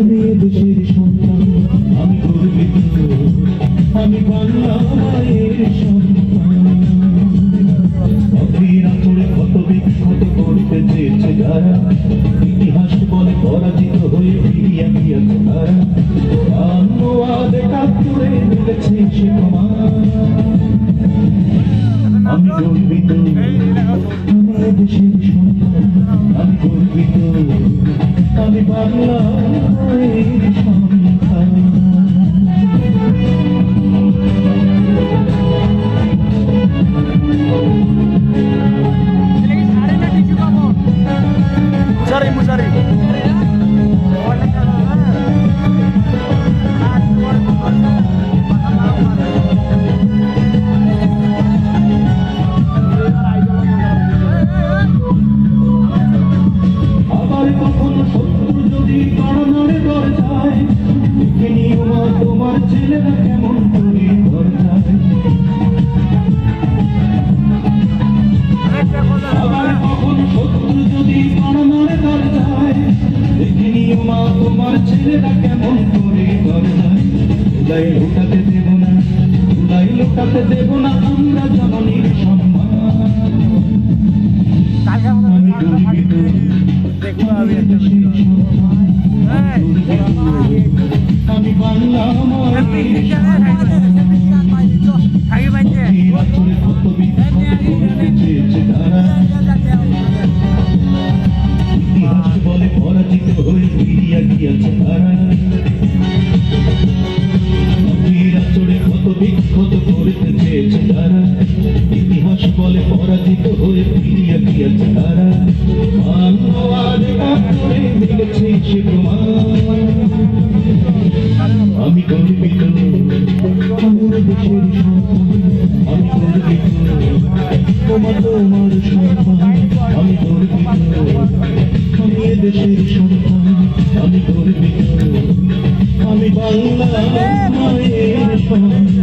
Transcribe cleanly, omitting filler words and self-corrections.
আমি দেশের সন্তান, আমি গর্বিত, আমি বাংলা মায়ের সন্তান। অধীর আঁচড়ে ক্ষত বিক্ষত করতে চেয়েছে যারা, ইতিহাস বলে পরাজিত হয়ে ফিরিয়া গিয়েছে তারা। আনওয়ার একাত্তরে মিলেছে সে প্রমাণ। আমি গর্বিত, আমি দেশের সন্তান, আমি গর্বিত, আমি বাংলা মায়ের সন্তান। তোমার ছেলেরা কেমন করে ঘর যায়, আবার কখন শত্রু যদি বাড়ানোর ঘর যায়, দেখে নিও মা তোমার ছেলেরা কেমন করে ঘর যায়। ধুলাই লোটাতে দেব না, ধুলাই লোটাতে দেব না আমরা জননীর সম্মান। আমি গর্বিত, আমি বাংলা মায়ের ক্ষত বিক্ষত করতে চেয়েছে তারা। ইতিহাস বলে পরাজিত হয়ে ফিরিয়া গিয়েছে তারা। চড়ে ক্ষত বিক্ষত করতে চেয়েছে তারা। ইতিহাস বলে পরাজিত হয়ে ফিরিয়া গিয়েছে তারা। মিলেছে সে প্রমাণ। আমি গর্বিত, আমার দেশের সন্তান, আমি গর্বিত, তোমার সন্তান, আমি গর্বিত, আমি দেশের সন্তান, আমি গর্বিত, আমি বাংলা মায়ের সন্তান।